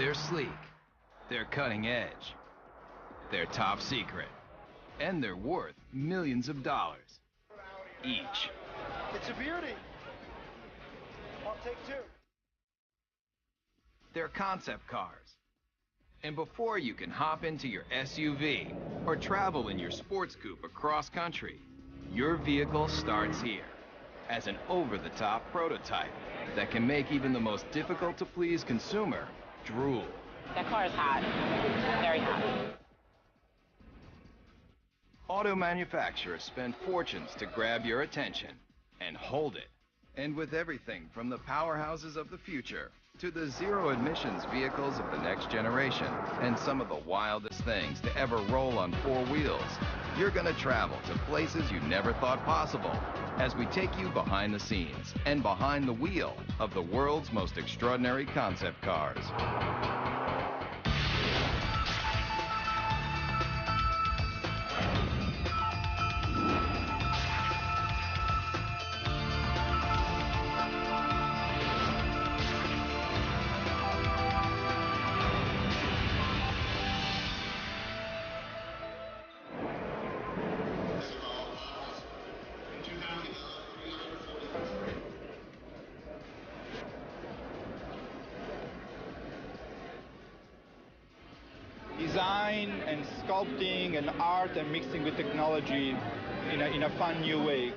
They're sleek, they're cutting edge, they're top secret, and they're worth millions of dollars each. It's a beauty. I'll take two. They're concept cars. And before you can hop into your SUV or travel in your sports coupe across country, your vehicle starts here as an over-the-top prototype that can make even the most difficult-to-please consumer drool. That car is hot, very hot. Auto manufacturers spend fortunes to grab your attention and hold it. And with everything from the powerhouses of the future to the zero-emissions vehicles of the next generation and some of the wildest things to ever roll on four wheels, you're gonna travel to places you never thought possible as we take you behind the scenes and behind the wheel of the world's most extraordinary concept cars. Design and sculpting and art and mixing with technology in a fun new way.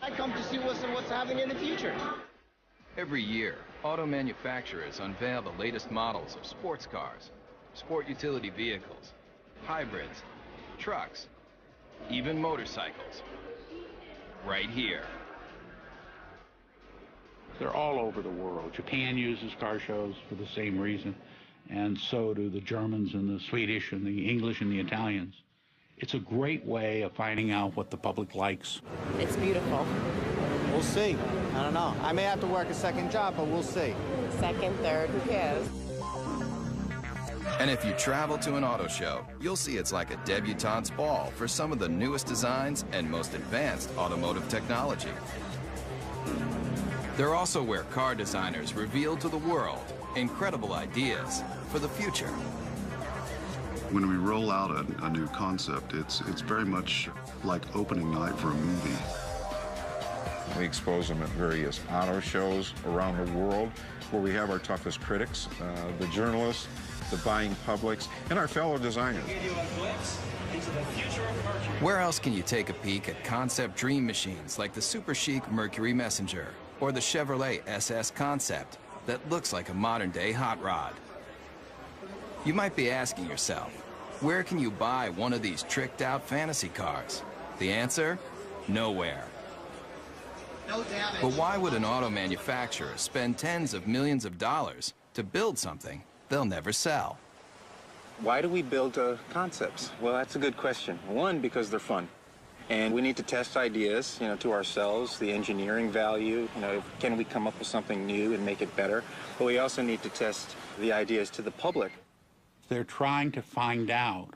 I come to see what's happening in the future. Every year, auto manufacturers unveil the latest models of sports cars, sport utility vehicles, hybrids, trucks, even motorcycles. Right here. They're all over the world. Japan uses car shows for the same reason, and so do the Germans and the Swedish and the English and the Italians. It's a great way of finding out what the public likes. It's beautiful. We'll see. I don't know. I may have to work a second job, but we'll see. Second, third, who cares? And if you travel to an auto show, you'll see it's like a debutante's ball for some of the newest designs and most advanced automotive technology. They're also where car designers reveal to the world incredible ideas for the future. When we roll out a new concept, it's very much like opening night for a movie. We expose them at various auto shows around the world where we have our toughest critics, the journalists, the buying publics, and our fellow designers. Where else can you take a peek at concept dream machines like the super chic Mercury Messenger or the Chevrolet SS Concept that looks like a modern-day hot rod? You might be asking yourself, where can you buy one of these tricked-out fantasy cars? The answer? Nowhere. No damage. But why would an auto manufacturer spend tens of millions of dollars to build something they'll never sell? Why do we build concepts? Well, that's a good question. One, because they're fun. And we need to test ideas, to ourselves, the engineering value, can we come up with something new and make it better? But we also need to test the ideas to the public. They're trying to find out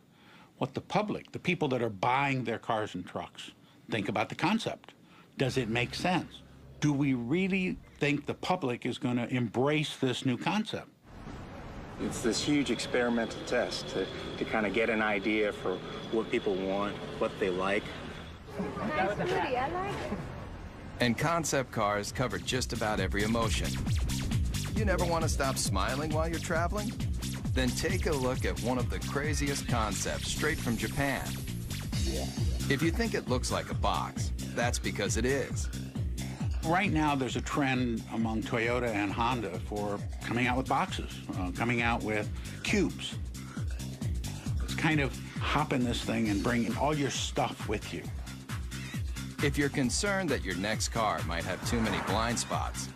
what the public, the people that are buying their cars and trucks, think about the concept. Does it make sense? Do we really think the public is going to embrace this new concept? It's this huge experimental test to kind of get an idea for what people want, what they like. Nice booty, I like it. And concept cars cover just about every emotion. You never want to stop smiling while you're traveling? Then take a look at one of the craziest concepts straight from Japan. If you think it looks like a box, that's because it is. Right now, there's a trend among Toyota and Honda for coming out with boxes, coming out with cubes. It's kind of hopping this thing and bringing all your stuff with you. If you're concerned that your next car might have too many blind spots,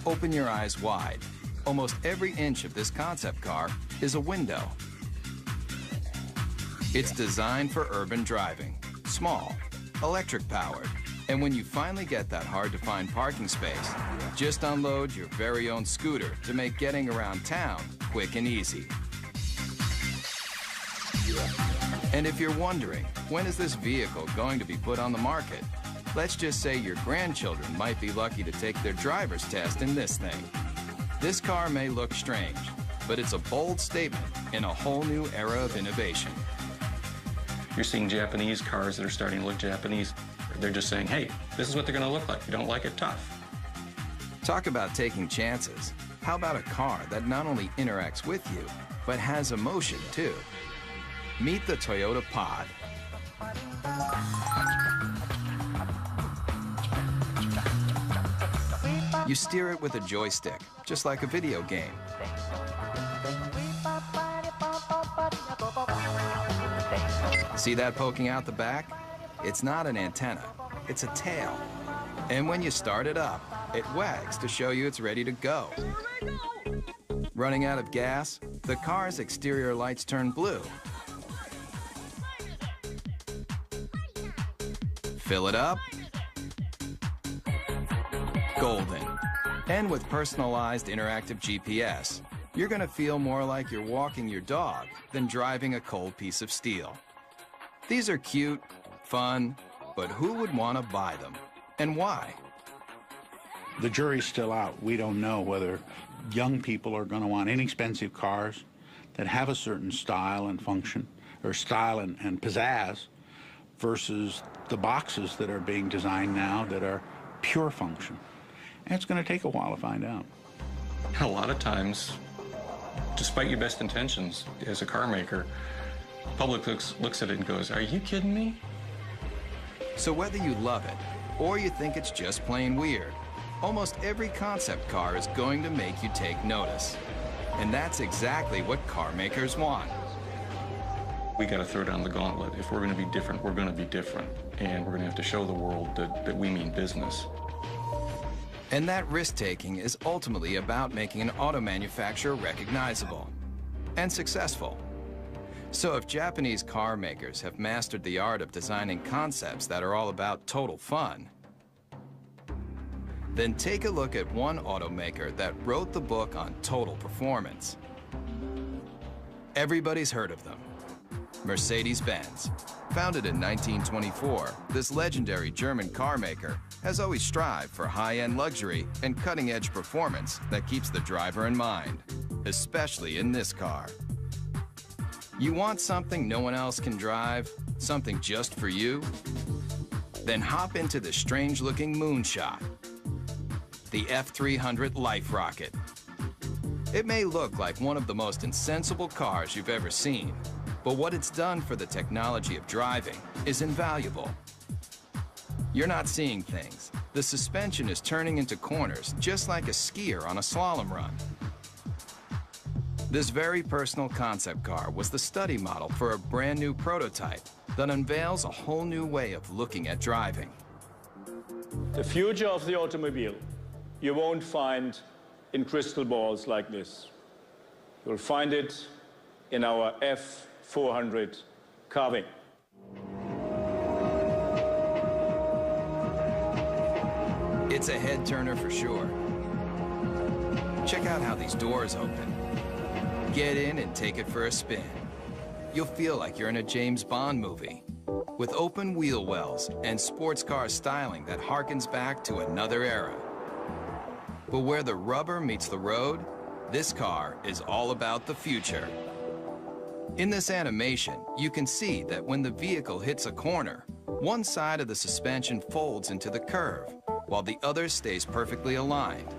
open your eyes wide. Almost every inch of this concept car is a window. It's designed for urban driving, small, electric-powered, and when you finally get that hard-to-find parking space, just unload your very own scooter to make getting around town quick and easy. And if you're wondering, when is this vehicle going to be put on the market? Let's just say your grandchildren might be lucky to take their driver's test in this thing. This car may look strange, but it's a bold statement in a whole new era of innovation. You're seeing Japanese cars that are starting to look Japanese. They're just saying, hey, this is what they're going to look like. If you don't like it, tough. Talk about taking chances. How about a car that not only interacts with you, but has emotion too? Meet the Toyota Pod. You steer it with a joystick, just like a video game. See that poking out the back? It's not an antenna, it's a tail. And when you start it up, it wags to show you it's ready to go. Running out of gas, the car's exterior lights turn blue. Fill it up, golden. And with personalized interactive GPS, you're gonna feel more like you're walking your dog than driving a cold piece of steel. These are cute, fun, but who would want to buy them? And why? The jury's still out. We don't know whether young people are going to want inexpensive cars that have a certain style and function, or style and pizzazz, versus the boxes that are being designed now that are pure function. And it's going to take a while to find out. A lot of times, despite your best intentions as a car maker, the public looks at it and goes, are you kidding me? So whether you love it or you think it's just plain weird, almost every concept car is going to make you take notice. And that's exactly what car makers want. We got to throw down the gauntlet. If we're going to be different, we're going to be different. And we're going to have to show the world that we mean business. And that risk-taking is ultimately about making an auto manufacturer recognizable and successful. So if Japanese car makers have mastered the art of designing concepts that are all about total fun, then take a look at one automaker that wrote the book on total performance. Everybody's heard of them. Mercedes-Benz. Founded in 1924, this legendary German car maker has always strived for high-end luxury and cutting-edge performance that keeps the driver in mind, especially in this car. You want something no one else can drive? Something just for you? Then hop into the strange-looking moonshot, the F300 Life Rocket. It may look like one of the most insensible cars you've ever seen, but what it's done for the technology of driving is invaluable. You're not seeing things. The suspension is turning into corners just like a skier on a slalom run. This very personal concept car was the study model for a brand new prototype that unveils a whole new way of looking at driving. The future of the automobile you won't find in crystal balls like this. You'll find it in our F400 carving. It's a head turner for sure. Check out how these doors open. Get in and take it for a spin. You'll feel like you're in a James Bond movie, with open wheel wells and sports car styling that harkens back to another era. But where the rubber meets the road, this car is all about the future. In this animation, you can see that when the vehicle hits a corner, one side of the suspension folds into the curve, while the other stays perfectly aligned.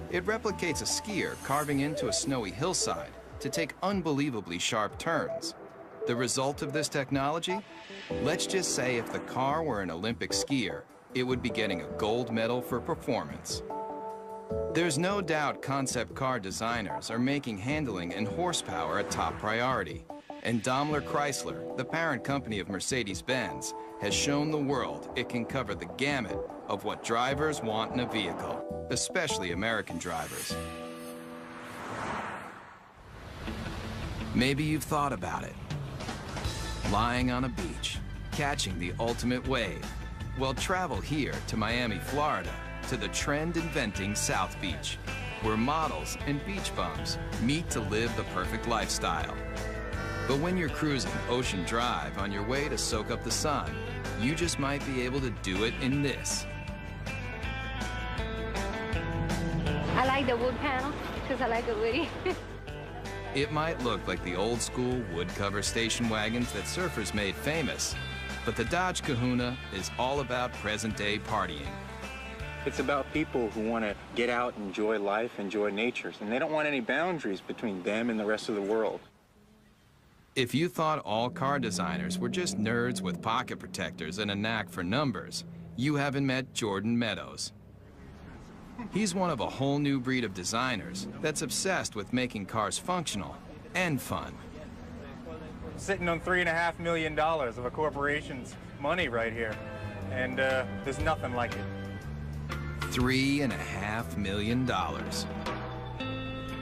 It replicates a skier carving into a snowy hillside to take unbelievably sharp turns. The result of this technology? Let's just say if the car were an Olympic skier, it would be getting a gold medal for performance. There's no doubt concept car designers are making handling and horsepower a top priority. And Daimler Chrysler, the parent company of Mercedes-Benz, has shown the world it can cover the gamut of what drivers want in a vehicle, especially American drivers. Maybe you've thought about it. Lying on a beach, catching the ultimate wave. Well, travel here to Miami, Florida, to the trend-inventing South Beach, where models and beach bums meet to live the perfect lifestyle. But when you're cruising Ocean Drive on your way to soak up the sun, You just might be able to do it in this. I like the wood panel because I like the woody. It might look like the old school wood cover station wagons that surfers made famous, but the Dodge Kahuna is all about present day partying. It's about people who want to get out, enjoy life, enjoy nature, and they don't want any boundaries between them and the rest of the world. If you thought all car designers were just nerds with pocket protectors and a knack for numbers, you haven't met Jordan Meadows. He's one of a whole new breed of designers that's obsessed with making cars functional and fun. Sitting on $3.5 million of a corporation's money right here, and there's nothing like it. $3.5 million.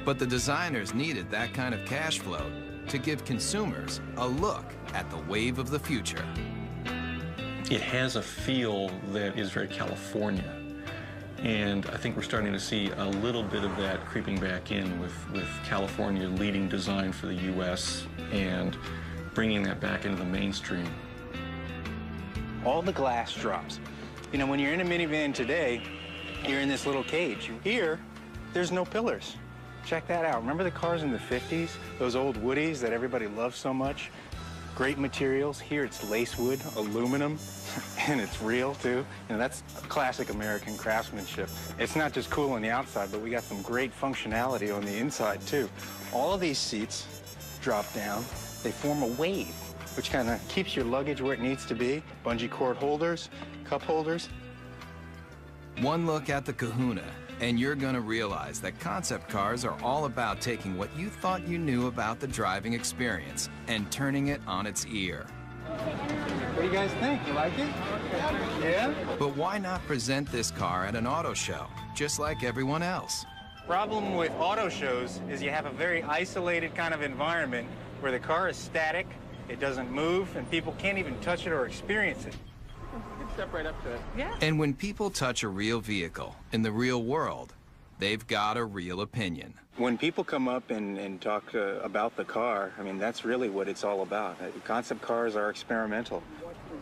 But the designers needed that kind of cash flow to give consumers a look at the wave of the future. It has a feel that is very California. And I think we're starting to see a little bit of that creeping back in with California leading design for the U.S. and bringing that back into the mainstream. All the glass drops. You know, when you're in a minivan today, you're in this little cage. Here, there's no pillars. Check that out. Remember the cars in the 50s? Those old Woodies that everybody loved so much? Great materials. Here it's lacewood, aluminum, and it's real too. And that's classic American craftsmanship. It's not just cool on the outside, but we got some great functionality on the inside too. All of these seats drop down. They form a wave, which kind of keeps your luggage where it needs to be. Bungee cord holders, cup holders. One look at the Kahuna, and you're going to realize that concept cars are all about taking what you thought you knew about the driving experience and turning it on its ear. What do you guys think? You like it? Yeah? But why not present this car at an auto show, just like everyone else? Problem with auto shows is you have a very isolated kind of environment where the car is static, it doesn't move, and people can't even touch it or experience it. Step right up to it. Yeah. And when people touch a real vehicle in the real world, they've got a real opinion. When people come up and talk about the car, I mean, that's really what it's all about. Concept cars are experimental.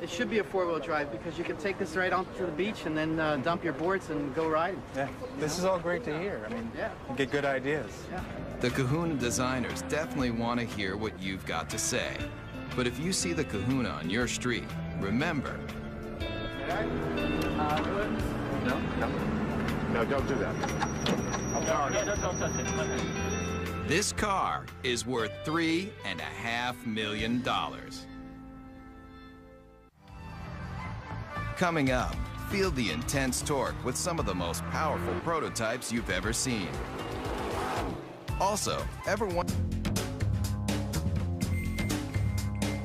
It should be a four-wheel drive because you can take this right onto the beach and then dump your boards and go riding. Yeah, this is all great to hear. I mean, yeah, you get good ideas. Yeah. The Kahuna designers definitely want to hear what you've got to say. But if you see the Kahuna on your street, remember, No, don't do that. Don't touch it. this car is worth $3.5 million. Coming up, feel the intense torque with some of the most powerful prototypes you've ever seen. Also,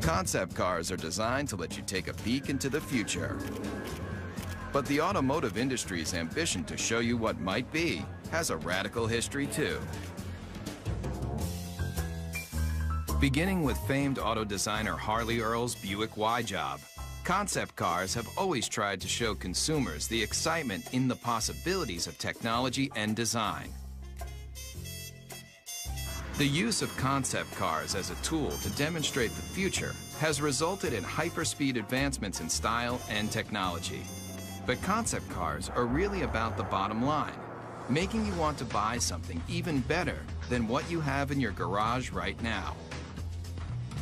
concept cars are designed to let you take a peek into the future. But the automotive industry's ambition to show you what might be has a radical history too. Beginning with famed auto designer Harley Earl's Buick Y-Job, concept cars have always tried to show consumers the excitement in the possibilities of technology and design. The use of concept cars as a tool to demonstrate the future has resulted in hyperspeed advancements in style and technology. But concept cars are really about the bottom line, making you want to buy something even better than what you have in your garage right now.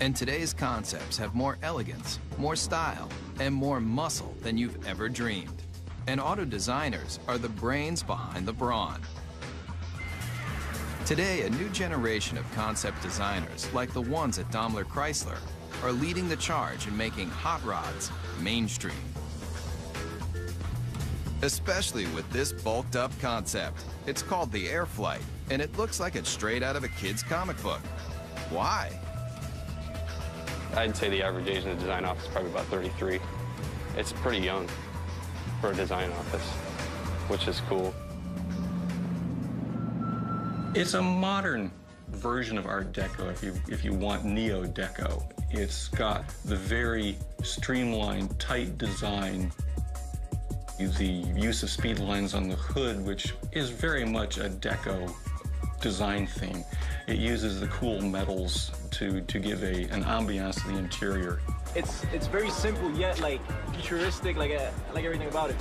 And today's concepts have more elegance, more style, and more muscle than you've ever dreamed. And auto designers are the brains behind the brawn. Today, a new generation of concept designers, like the ones at Daimler Chrysler, are leading the charge in making hot rods mainstream. Especially with this bulked up concept. It's called the Airflight, and it looks like it's straight out of a kid's comic book. Why? I'd say the average age in the design office is probably about 33. It's pretty young for a design office, which is cool. It's a modern version of Art Deco, if you want Neo-Deco. It's got the very streamlined, tight design, the use of speed lines on the hood, which is very much a Deco design theme. It uses the cool metals to give an ambiance to the interior. It's very simple yet like futuristic, like everything about it.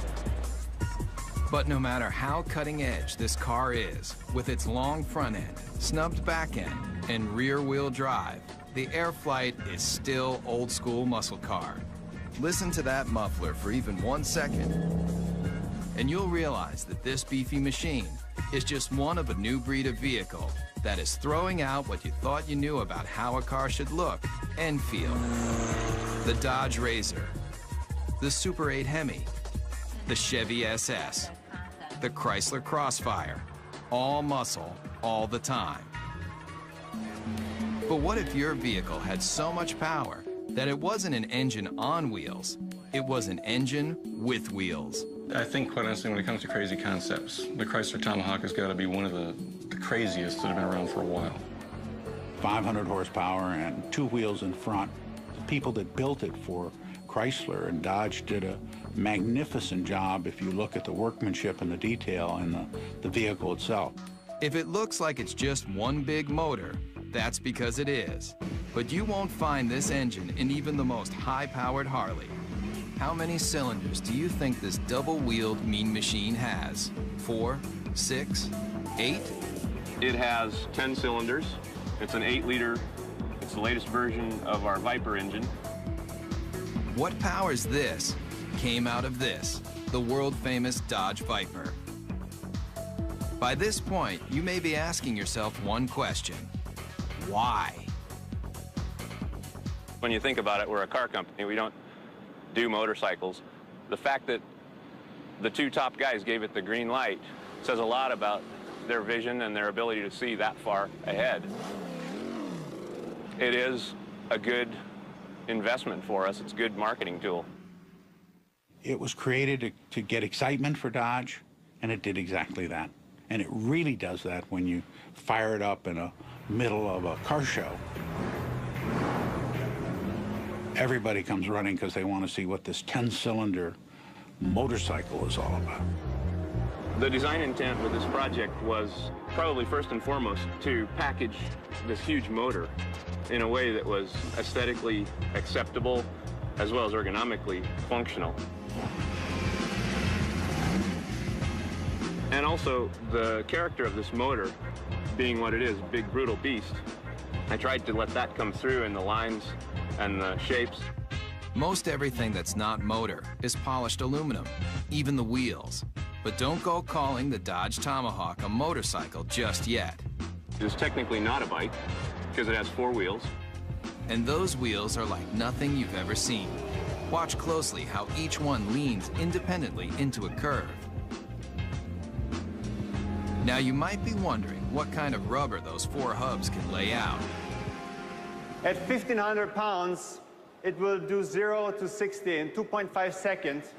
But no matter how cutting edge this car is, with its long front end, snubbed back end, and rear wheel drive, the Air Flight is still old school muscle car. Listen to that muffler for even 1 second, and you'll realize that this beefy machine is just one of a new breed of vehicle that is throwing out what you thought you knew about how a car should look and feel. The Dodge Razor, the Super 8 Hemi, the Chevy SS, the Chrysler Crossfire, all muscle, all the time. But what if your vehicle had so much power that it wasn't an engine on wheels, it was an engine with wheels? I think, quite honestly, when it comes to crazy concepts, the Chrysler Tomahawk has got to be one of the craziest that have been around for a while. 500 horsepower and 2 wheels in front. The people that built it for Chrysler and Dodge did a magnificent job if you look at the workmanship and the detail in the vehicle itself. If it looks like it's just one big motor, that's because it is. But you won't find this engine in even the most high-powered Harley. How many cylinders do you think this double-wheeled mean machine has? 4, 6, 8? It has 10 cylinders. It's an 8-liter. It's the latest version of our Viper engine. What powers this came out of this, the world-famous Dodge Viper. By this point, you may be asking yourself one question: why? When you think about it, we're a car company. We don't do motorcycles. The fact that the 2 top guys gave it the green light says a lot about their vision and their ability to see that far ahead. It is a good investment for us. It's a good marketing tool. It was created to get excitement for Dodge, and it did exactly that. And it really does that when you fire it up in the middle of a car show. Everybody comes running because they want to see what this 10-cylinder motorcycle is all about. The design intent with this project was probably first and foremost to package this huge motor in a way that was aesthetically acceptable as well as ergonomically functional. And also the character of this motor being what it is, a big brutal beast. I tried to let that come through in the lines and the shapes. Most everything that's not motor is polished aluminum, even the wheels. But don't go calling the Dodge Tomahawk a motorcycle just yet. It's technically not a bike because it has 4 wheels. And those wheels are like nothing you've ever seen. Watch closely how each one leans independently into a curve. Now you might be wondering what kind of rubber those 4 hubs can lay out. At 1,500 pounds, it will do 0 to 60 in 2.5 seconds.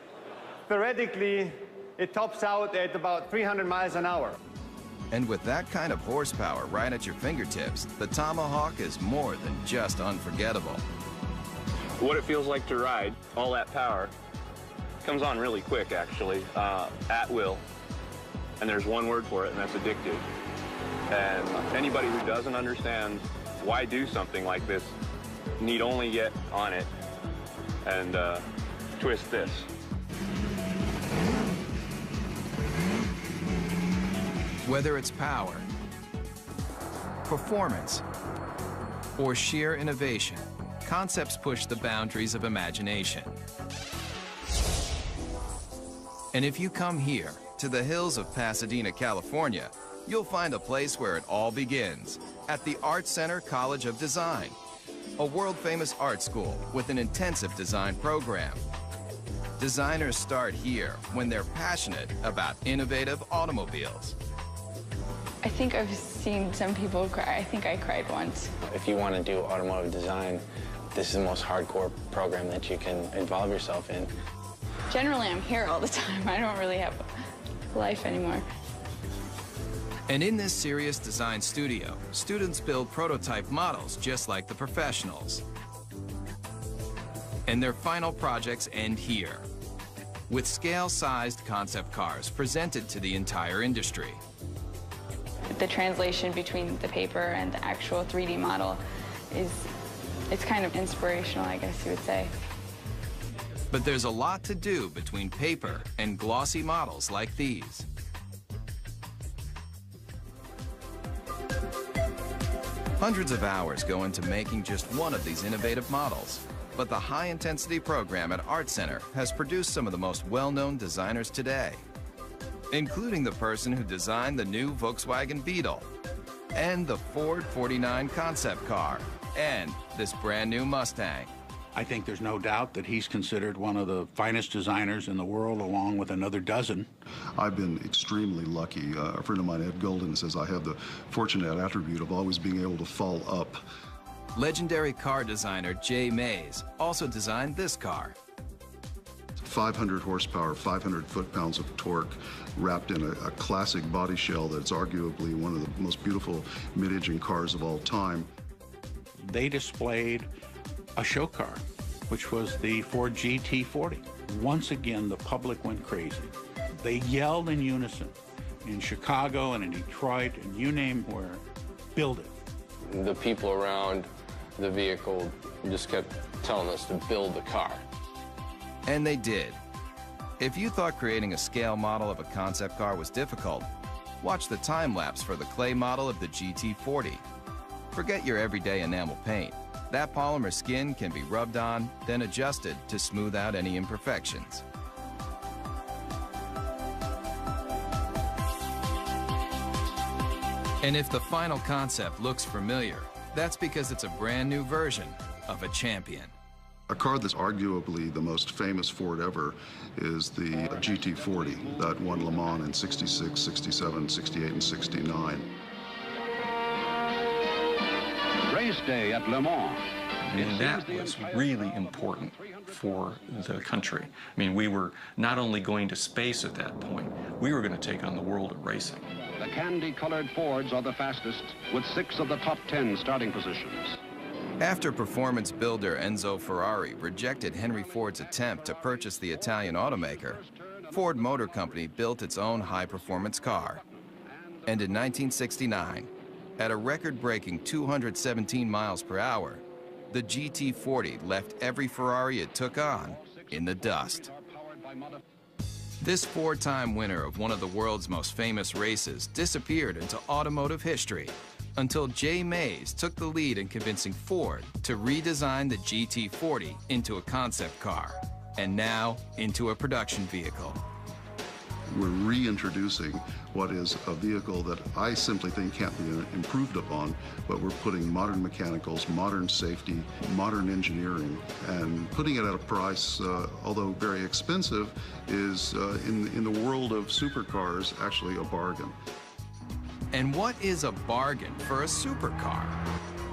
Theoretically, it tops out at about 300 miles an hour. And with that kind of horsepower right at your fingertips, the Tomahawk is more than just unforgettable. What it feels like to ride, all that power, comes on really quick, actually, at will. And there's one word for it, and that's addictive. And anybody who doesn't understand why do something like this need only get on it and twist this. Whether it's power, performance, or sheer innovation, concepts push the boundaries of imagination. And if you come here, to the hills of Pasadena, California, you'll find a place where it all begins, at the Art Center College of Design, a world-famous art school with an intensive design program. Designers start here when they're passionate about innovative automobiles. I think I've seen some people cry. I think I cried once. If you want to do automotive design, this is the most hardcore program that you can involve yourself in. Generally, I'm here all the time. I don't really have a life anymore. And in this serious design studio, students build prototype models just like the professionals. And their final projects end here, with scale-sized concept cars presented to the entire industry. The translation between the paper and the actual 3D model is It's kind of inspirational, I guess you would say. But there's a lot to do between paper and glossy models like these. Hundreds of hours go into making just one of these innovative models. But the high-intensity program at Art Center has produced some of the most well-known designers today, including the person who designed the new Volkswagen Beetle, and the Ford 49 concept car, and this brand new Mustang. I think there's no doubt that he's considered one of the finest designers in the world, along with another dozen. I've been extremely lucky. A friend of mine, Ed Golden, says I have the fortunate attribute of always being able to fall up. Legendary car designer Jay Mays also designed this car. 500 horsepower, 500 foot-pounds of torque, wrapped in a classic body shell that's arguably one of the most beautiful mid-engine cars of all time. They displayed a show car, which was the Ford GT40. Once again, the public went crazy. They yelled in unison in Chicago and in Detroit and you name where, build it. The people around the vehicle just kept telling us to build the car. And they did. If you thought creating a scale model of a concept car was difficult, watch the time-lapse for the clay model of the GT40. Forget your everyday enamel paint. That polymer skin can be rubbed on, then adjusted to smooth out any imperfections. And if the final concept looks familiar, that's because it's a brand new version of a champion. A car that's arguably the most famous Ford ever is the GT40 that won Le Mans in 66, 67, 68, and 69. Race day at Le Mans. And that was really important for the country. I mean, we were not only going to space at that point, we were going to take on the world of racing. The candy-colored Fords are the fastest, with 6 of the top 10 starting positions. After performance builder Enzo Ferrari rejected Henry Ford's attempt to purchase the Italian automaker, Ford Motor Company built its own high-performance car. And in 1969, at a record-breaking 217 miles per hour, the GT40 left every Ferrari it took on in the dust. This 4-time winner of one of the world's most famous races disappeared into automotive history until Jay Mays took the lead in convincing Ford to redesign the GT40 into a concept car, and now into a production vehicle. We're reintroducing what is a vehicle that I simply think can't be improved upon, but we're putting modern mechanicals, modern safety, modern engineering, and putting it at a price, although very expensive, is in the world of supercars actually a bargain. And what is a bargain for a supercar?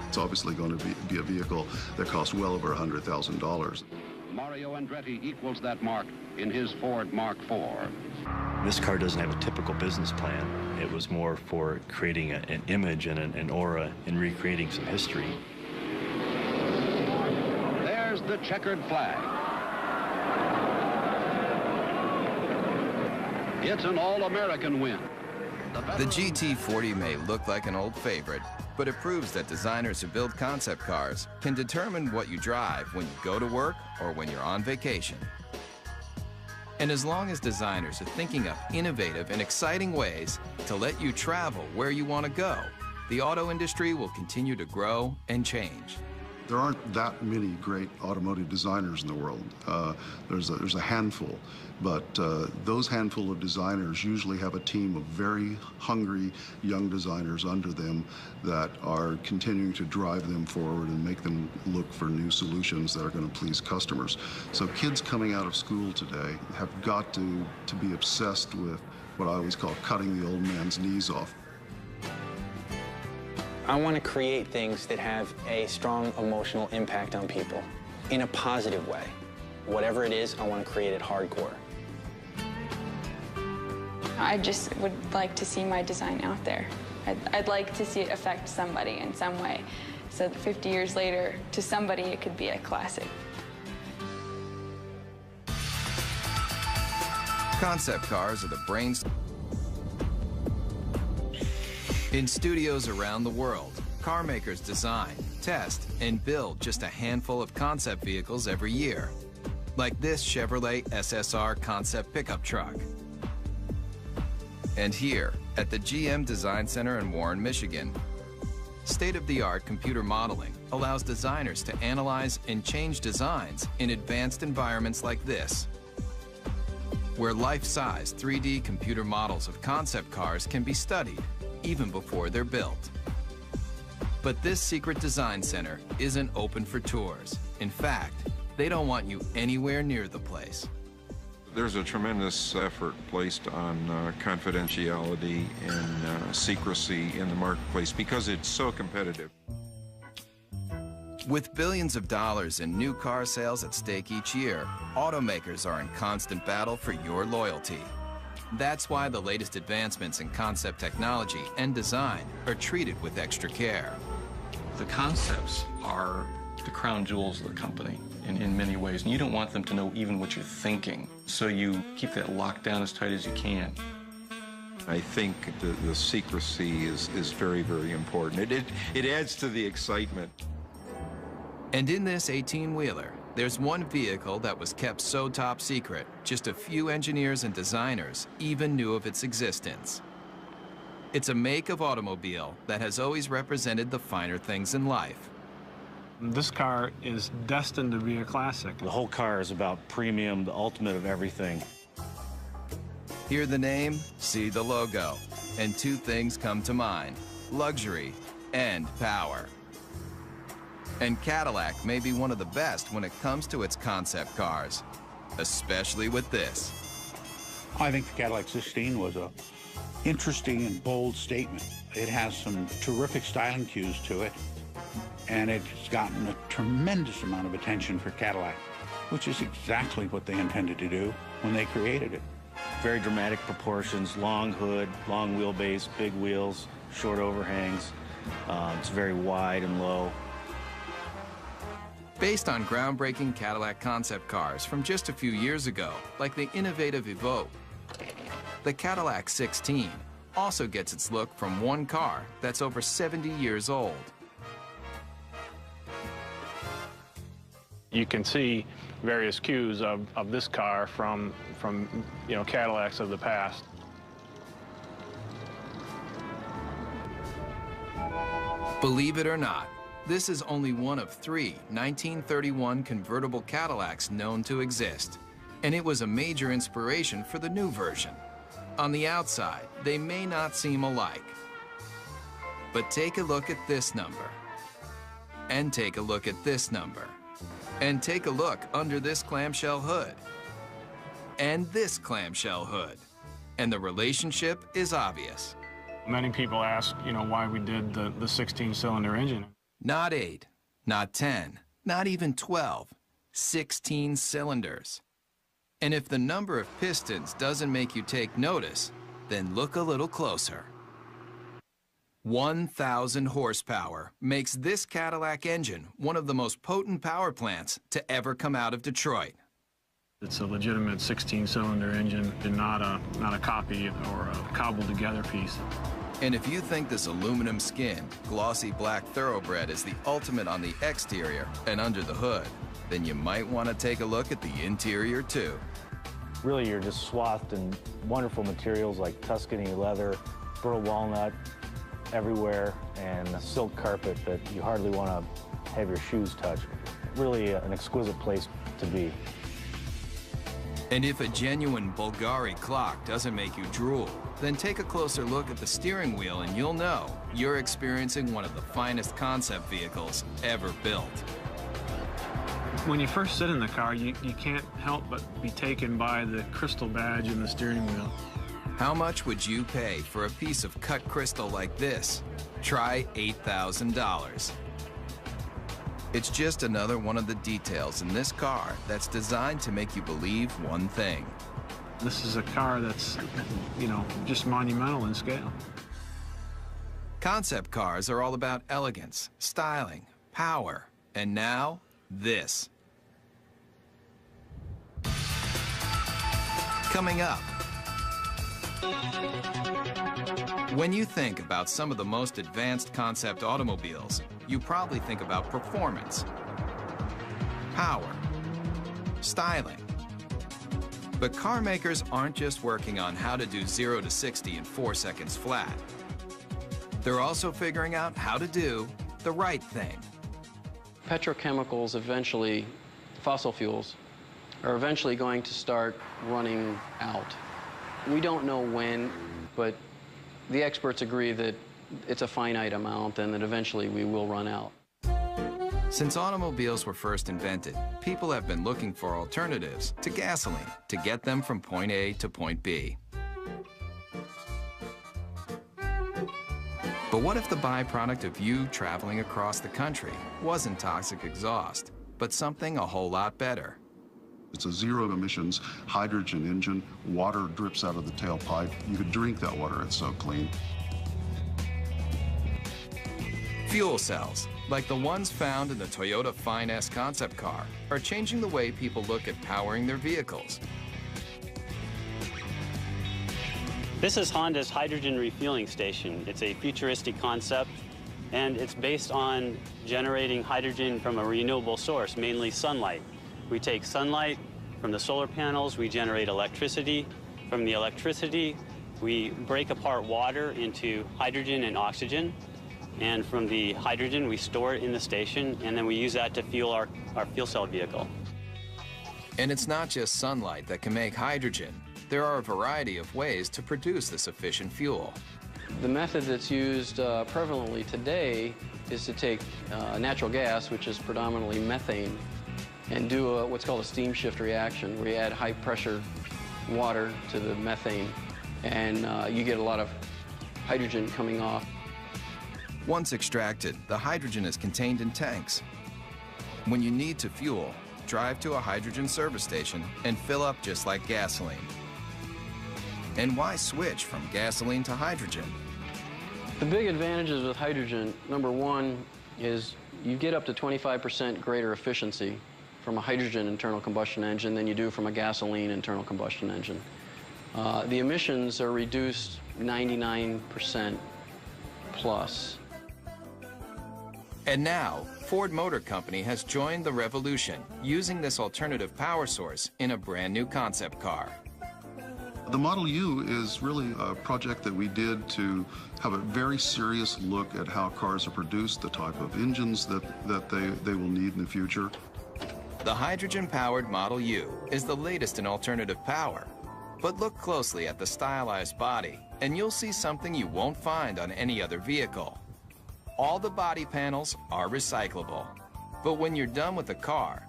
It's obviously going to be a vehicle that costs well over $100,000. Mario Andretti equals that mark in his Ford Mark IV. This car doesn't have a typical business plan. It was more for creating an image and an aura and recreating some history. There's the checkered flag. It's an all-American win. The GT40 may look like an old favorite, but it proves that designers who build concept cars can determine what you drive when you go to work or when you're on vacation. And as long as designers are thinking up innovative and exciting ways to let you travel where you want to go, the auto industry will continue to grow and change. There aren't that many great automotive designers in the world. There's a handful, but those handful of designers usually have a team of very hungry young designers under them that are continuing to drive them forward and make them look for new solutions that are going to please customers. So kids coming out of school today have got to be obsessed with what I always call cutting the old man's knees off. I want to create things that have a strong emotional impact on people in a positive way. Whatever it is, I want to create it hardcore. I just would like to see my design out there. I'd like to see it affect somebody in some way, so that 50 years later, to somebody, it could be a classic. Concept cars are the brains in studios around the world. car makers design, test, and build just a handful of concept vehicles every year, like this Chevrolet SSR concept pickup truck. And here, at the GM Design Center in Warren, Michigan, state-of-the-art computer modeling allows designers to analyze and change designs in advanced environments like this, where life-size 3D computer models of concept cars can be studied even before they're built. But this secret design center isn't open for tours. In fact, they don't want you anywhere near the place. There's a tremendous effort placed on confidentiality and secrecy in the marketplace because it's so competitive. With billions of dollars in new car sales at stake each year, automakers are in constant battle for your loyalty. That's why the latest advancements in concept technology and design are treated with extra care. The concepts are the crown jewels of the company in many ways, and you don't want them to know even what you're thinking, so you keep that locked down as tight as you can. I think the secrecy is very, very important. It adds to the excitement. And in this 18-wheeler, there's one vehicle that was kept so top secret, just a few engineers and designers even knew of its existence. It's a make of automobile that has always represented the finer things in life. This car is destined to be a classic. The whole car is about premium, the ultimate of everything. Hear the name, see the logo, and two things come to mind: luxury and power. And Cadillac may be one of the best when it comes to its concept cars, especially with this. I think the Cadillac 16 was a interesting and bold statement. It has some terrific styling cues to it, and it's gotten a tremendous amount of attention for Cadillac, which is exactly what they intended to do when they created it. Very dramatic proportions, long hood, long wheelbase, big wheels, short overhangs. It's very wide and low. Based on groundbreaking Cadillac concept cars from just a few years ago, like the innovative Evoque, the Cadillac 16 also gets its look from one car that's over 70 years old. You can see various cues of this car from Cadillacs of the past. Believe it or not, this is only one of 3 1931 convertible Cadillacs known to exist, and it was a major inspiration for the new version. On the outside, they may not seem alike, but take a look at this number, and take a look at this number, and take a look under this clamshell hood, and this clamshell hood, and the relationship is obvious. Many people ask, why we did the 16-cylinder engine. Not 8, not 10, not even 12, 16 cylinders. And if the number of pistons doesn't make you take notice, then look a little closer. 1,000 horsepower makes this Cadillac engine one of the most potent power plants to ever come out of Detroit. It's a legitimate 16-cylinder engine and not a copy or a cobbled-together piece. And if you think this aluminum skin, glossy black thoroughbred is the ultimate on the exterior and under the hood, then you might want to take a look at the interior too. Really, you're just swathed in wonderful materials like Tuscany leather, burl walnut everywhere, and a silk carpet that you hardly want to have your shoes touch. Really an exquisite place to be. And if a genuine Bulgari clock doesn't make you drool, then take a closer look at the steering wheel and you'll know you're experiencing one of the finest concept vehicles ever built. When you first sit in the car, you can't help but be taken by the crystal badge in the steering wheel. How much would you pay for a piece of cut crystal like this? Try $8,000. It's just another one of the details in this car that's designed to make you believe one thing. This is a car that's, just monumental in scale. Concept cars are all about elegance, styling, power, and now, this. Coming up, When you think about some of the most advanced concept automobiles, you probably think about performance, power, styling. But car makers aren't just working on how to do 0 to 60 in 4 seconds flat. They're also figuring out how to do the right thing. Petrochemicals eventually, fossil fuels, are eventually going to start running out. We don't know when, but the experts agree that it's a finite amount and that eventually we will run out. Since automobiles were first invented, people have been looking for alternatives to gasoline to get them from point A to point B. But what if the byproduct of you traveling across the country wasn't toxic exhaust, but something a whole lot better? It's a zero-emissions hydrogen engine. Water drips out of the tailpipe. You could drink that water, it's so clean. Fuel cells, like the ones found in the Toyota Fine-S concept car, are changing the way people look at powering their vehicles. This is Honda's hydrogen refueling station. It's a futuristic concept, and it's based on generating hydrogen from a renewable source, mainly sunlight. We take sunlight from the solar panels, we generate electricity. From the electricity, we break apart water into hydrogen and oxygen. And from the hydrogen, we store it in the station, and then we use that to fuel our fuel cell vehicle. And it's not just sunlight that can make hydrogen. There are a variety of ways to produce this efficient fuel. The method that's used prevalently today is to take natural gas, which is predominantly methane, and do what's called a steam shift reaction, where you add high-pressure water to the methane, and you get a lot of hydrogen coming off. Once extracted, the hydrogen is contained in tanks. When you need to fuel, drive to a hydrogen service station and fill up just like gasoline. And why switch from gasoline to hydrogen? The big advantages with hydrogen, number one, is you get up to 25% greater efficiency from a hydrogen internal combustion engine than you do from a gasoline internal combustion engine. The emissions are reduced 99% plus. And now, Ford Motor Company has joined the revolution using this alternative power source in a brand new concept car. The Model U is really a project that we did to have a very serious look at how cars are produced, the type of engines that they will need in the future. The hydrogen-powered Model U is the latest in alternative power. But look closely at the stylized body, and you'll see something you won't find on any other vehicle. All the body panels are recyclable. But when you're done with the car,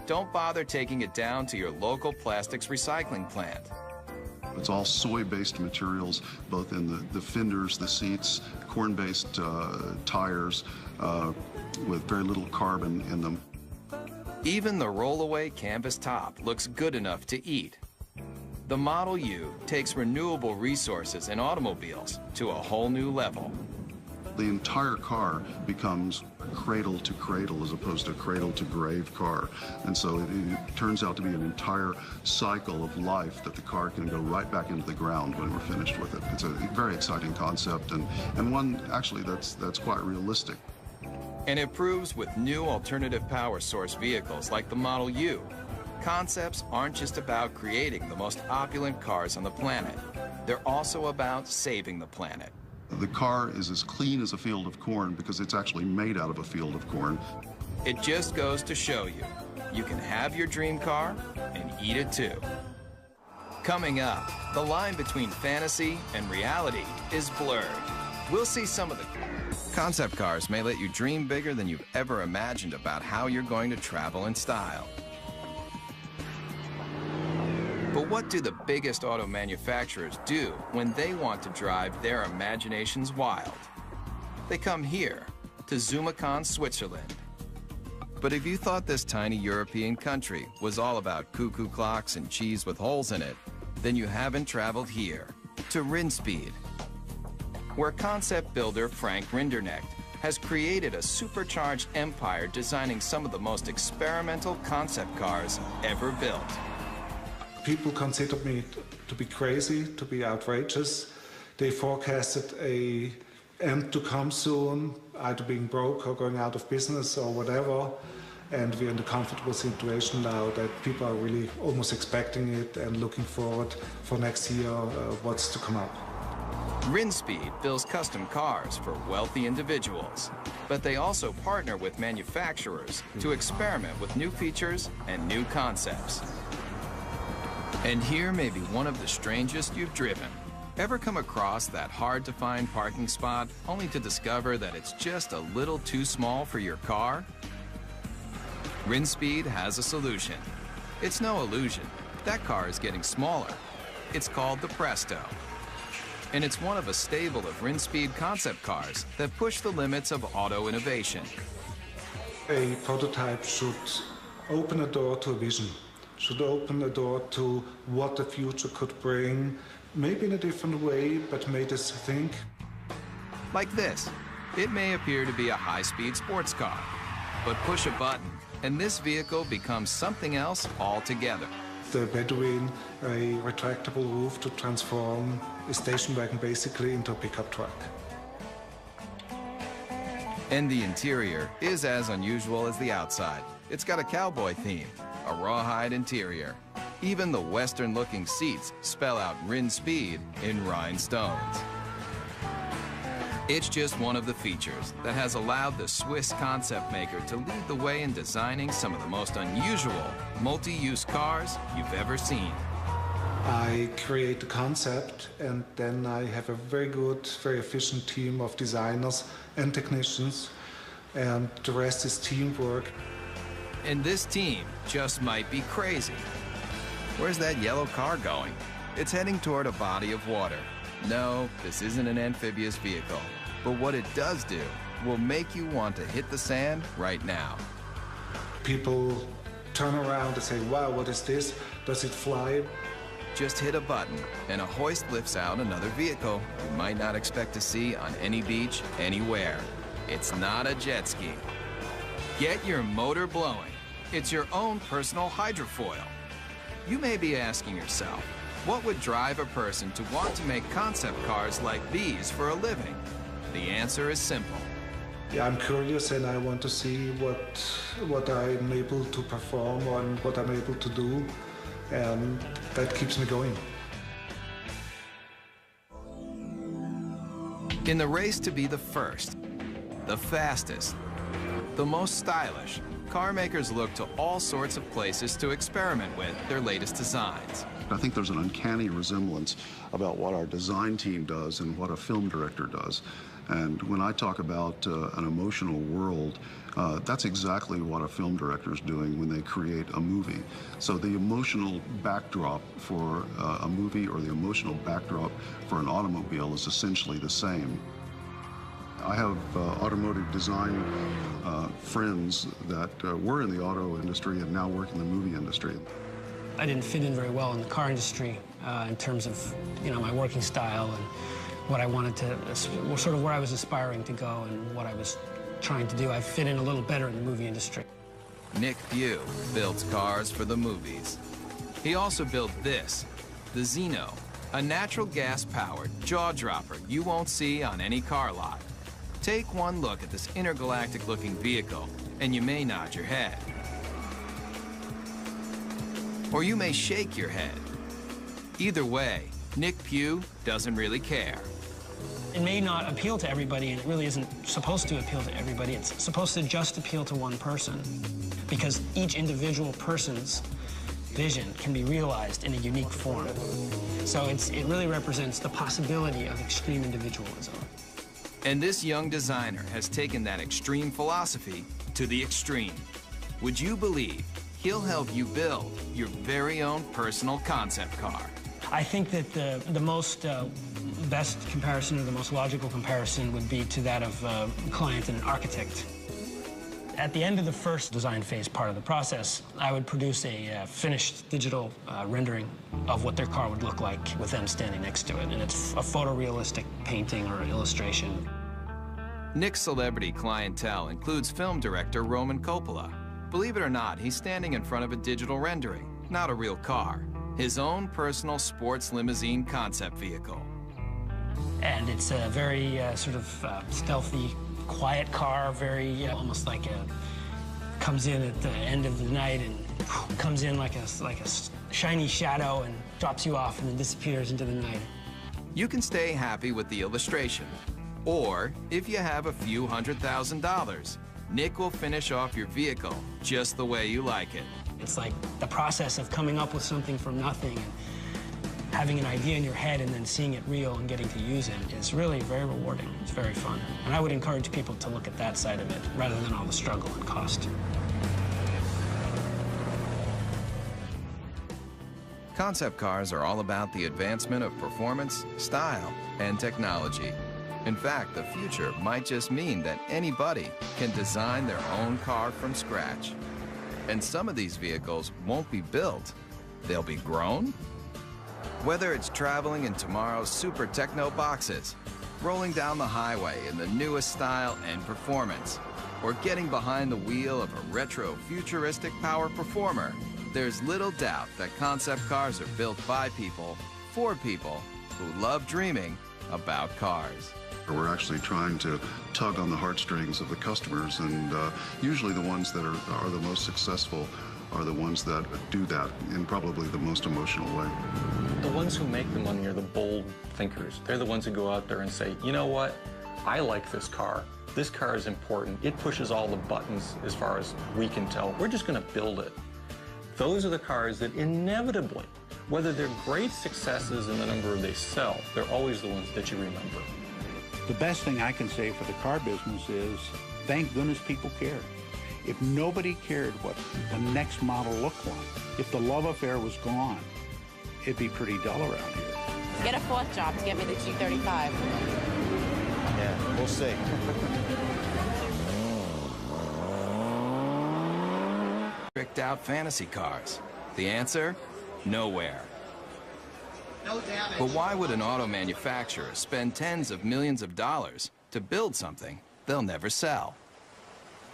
don't bother taking it down to your local plastics recycling plant. It's all soy-based materials, both in the fenders, the seats, corn-based tires with very little carbon in them. Even the rollaway canvas top looks good enough to eat. The Model U takes renewable resources in automobiles to a whole new level. The entire car becomes cradle to cradle as opposed to cradle to grave car. And so it turns out to be an entire cycle of life that the car can go right back into the ground when we're finished with it. It's a very exciting concept and one actually that's quite realistic. And it proves with new alternative power source vehicles like the Model U, concepts aren't just about creating the most opulent cars on the planet. They're also about saving the planet. The car is as clean as a field of corn because it's actually made out of a field of corn. It just goes to show you, you can have your dream car and eat it too. Coming up, the line between fantasy and reality is blurred. We'll see some of the concept cars may let you dream bigger than you've ever imagined about how you're going to travel in style. But what do the biggest auto manufacturers do when they want to drive their imaginations wild? They come here, to Zumikon, Switzerland. But if you thought this tiny European country was all about cuckoo clocks and cheese with holes in it, then you haven't traveled here, to Rinspeed, where concept builder Frank Rinderknecht has created a supercharged empire designing some of the most experimental concept cars ever built. People considered me to be crazy, to be outrageous. They forecasted a end to come soon, either being broke or going out of business or whatever. And we're in the comfortable situation now that people are really almost expecting it and looking forward for next year what's to come up. Rinspeed builds custom cars for wealthy individuals, but they also partner with manufacturers to experiment with new features and new concepts. And here may be one of the strangest you've driven. Ever come across that hard-to-find parking spot only to discover that it's just a little too small for your car? Rinspeed has a solution. It's no illusion. That car is getting smaller. It's called the Presto. And it's one of a stable of Rinspeed concept cars that push the limits of auto innovation. A prototype should open a door to a vision, should open a door to what the future could bring, maybe in a different way, but made us think. Like this. It may appear to be a high-speed sports car, but push a button and this vehicle becomes something else altogether. The Bedouin, a retractable roof to transform a station wagon basically into a pickup truck. And the interior is as unusual as the outside. It's got a cowboy theme, a rawhide interior. Even the Western-looking seats spell out Rinspeed in rhinestones. It's just one of the features that has allowed the Swiss concept maker to lead the way in designing some of the most unusual multi-use cars you've ever seen. I create the concept, and then I have a very good, very efficient team of designers and technicians, and the rest is teamwork. And this team just might be crazy. Where's that yellow car going? It's heading toward a body of water. No, this isn't an amphibious vehicle, but what it does do will make you want to hit the sand right now. People turn around and say, wow, what is this? Does it fly? Just hit a button and a hoist lifts out another vehicle you might not expect to see on any beach, anywhere. It's not a jet ski. Get your motor blowing. It's your own personal hydrofoil. You may be asking yourself, what would drive a person to want to make concept cars like these for a living? The answer is simple. Yeah, I'm curious and I want to see what I'm able to perform and what I'm able to do, and that keeps me going. In the race to be the first, the fastest, the most stylish, car makers look to all sorts of places to experiment with their latest designs. I think there's an uncanny resemblance about what our design team does and what a film director does. And when I talk about an emotional world, that's exactly what a film director is doing when they create a movie. So the emotional backdrop for a movie or the emotional backdrop for an automobile is essentially the same. I have automotive design friends that were in the auto industry and now work in the movie industry. I didn't fit in very well in the car industry in terms of, my working style and what I wanted to, sort of where I was aspiring to go and what I was trying to do. I fit in a little better in the movie industry. Nick Pugh builds cars for the movies. He also built this, the Zeno, a natural gas-powered jaw-dropper you won't see on any car lot. Take one look at this intergalactic-looking vehicle, and you may nod your head. Or you may shake your head. Either way, Nick Pugh doesn't really care. It may not appeal to everybody, and it really isn't supposed to appeal to everybody. It's supposed to just appeal to one person, because each individual person's vision can be realized in a unique form. So it really represents the possibility of extreme individualism. And this young designer has taken that extreme philosophy to the extreme. Would you believe he'll help you build your very own personal concept car? I think that the most best comparison, or the most logical comparison, would be to that of a client and an architect. At the end of the first design phase part of the process, I would produce a finished digital rendering of what their car would look like with them standing next to it. And it's a photorealistic painting or illustration. Nick's celebrity clientele includes film director Roman Coppola. Believe it or not, he's standing in front of a digital rendering, not a real car. his own personal sports limousine concept vehicle. And it's a very stealthy, quiet car, very almost like comes in at the end of the night and comes in like a shiny shadow and drops you off and then disappears into the night. You can stay happy with the illustration, or if you have a few $100,000, Nick will finish off your vehicle just the way you like it. It's like the process of coming up with something from nothing and having an idea in your head and then seeing it real and getting to use it is really very rewarding. It's very fun. And I would encourage people to look at that side of it rather than all the struggle and cost. Concept cars are all about the advancement of performance, style, and technology. In fact, the future might just mean that anybody can design their own car from scratch. And some of these vehicles won't be built, they'll be grown. Whether it's traveling in tomorrow's super techno boxes, rolling down the highway in the newest style and performance, or getting behind the wheel of a retro futuristic power performer, there's little doubt that concept cars are built by people, for people who love dreaming about cars. We're actually trying to tug on the heartstrings of the customers, and usually the ones that are the most successful are the ones that do that in probably the most emotional way. The ones who make the money are the bold thinkers. They're the ones who go out there and say, you know what, I like this car. This car is important. It pushes all the buttons as far as we can tell. We're just going to build it. Those are the cars that inevitably, whether they're great successes in the number they sell, they're always the ones that you remember. The best thing I can say for the car business is, thank goodness people care. If nobody cared what the next model looked like, if the love affair was gone, it'd be pretty dull around here. Get a fourth job to get me the 235. Yeah, we'll see. Tricked out fantasy cars. The answer? Nowhere. No damage. But why would an auto manufacturer spend tens of millions of dollars to build something they'll never sell?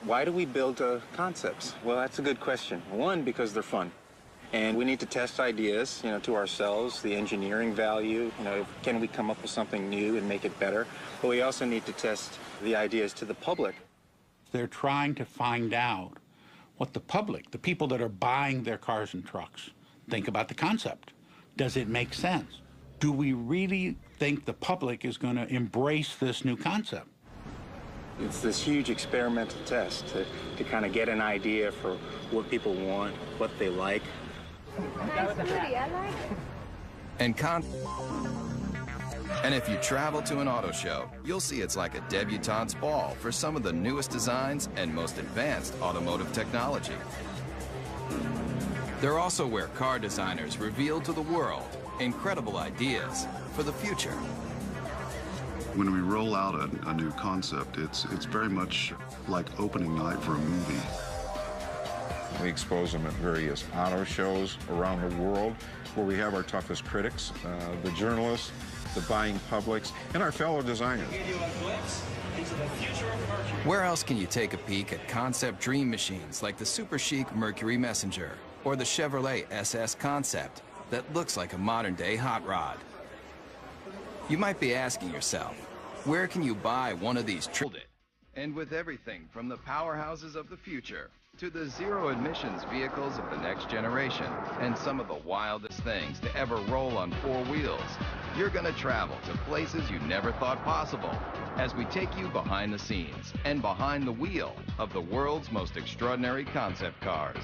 Why do we build concepts? Well, that's a good question. One, because they're fun. And we need to test ideas, to ourselves, the engineering value, can we come up with something new and make it better? But we also need to test the ideas to the public. They're trying to find out what the public, the people that are buying their cars and trucks, think about the concept. Does it make sense? Do we really think the public is going to embrace this new concept? It's this huge experimental test to kind of get an idea for what people want, what they like. And if you travel to an auto show, you'll see it's like a debutante's ball for some of the newest designs and most advanced automotive technology. They're also where car designers reveal to the world incredible ideas for the future. When we roll out a new concept, it's very much like opening night for a movie. We expose them at various auto shows around the world where we have our toughest critics, the journalists, the buying publics, and our fellow designers. Where else can you take a peek at concept dream machines like the super chic Mercury Messenger or the Chevrolet SS Concept that looks like a modern-day hot rod? You might be asking yourself, where can you buy one of these? And with everything from the powerhouses of the future to the zero-emissions vehicles of the next generation and some of the wildest things to ever roll on four wheels, you're going to travel to places you never thought possible as we take you behind the scenes and behind the wheel of the world's most extraordinary concept cars.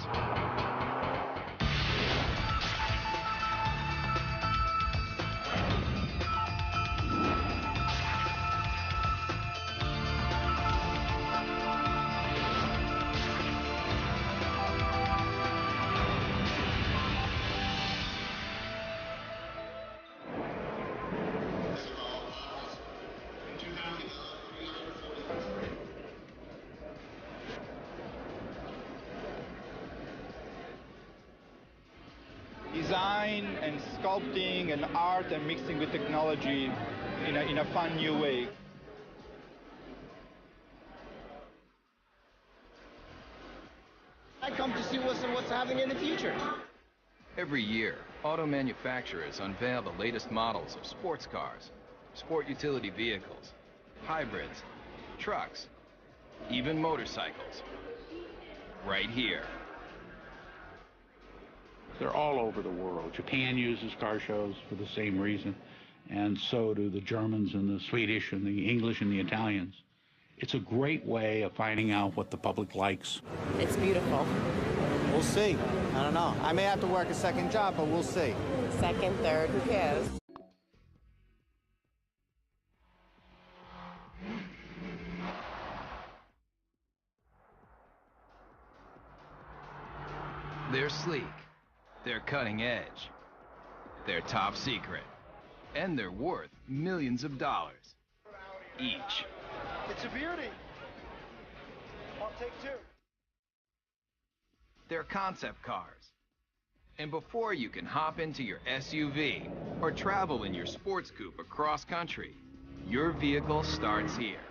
Design and sculpting and art and mixing with technology in a fun new way. I come to see what's happening in the future. Every year, Auto manufacturers unveil the latest models of sports cars, sport utility vehicles, hybrids, trucks, even motorcycles. Right here. They're all over the world. Japan uses car shows for the same reason, and so do the Germans and the Swedish and the English and the Italians. It's a great way of finding out what the public likes. It's beautiful. We'll see. I don't know. I may have to work a second job, but we'll see. Second, third, who cares? They're sleek, they're cutting edge, they're top secret, and they're worth millions of dollars each. It's a beauty. I'll take two. They're concept cars. And before you can hop into your SUV or travel in your sports coupe across country, your vehicle starts here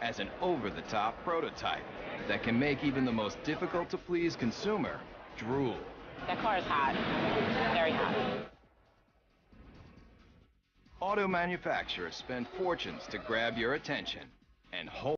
as an over-the-top prototype that can make even the most difficult-to-please consumer drool. That car is hot. Very hot. Auto manufacturers spend fortunes to grab your attention and hold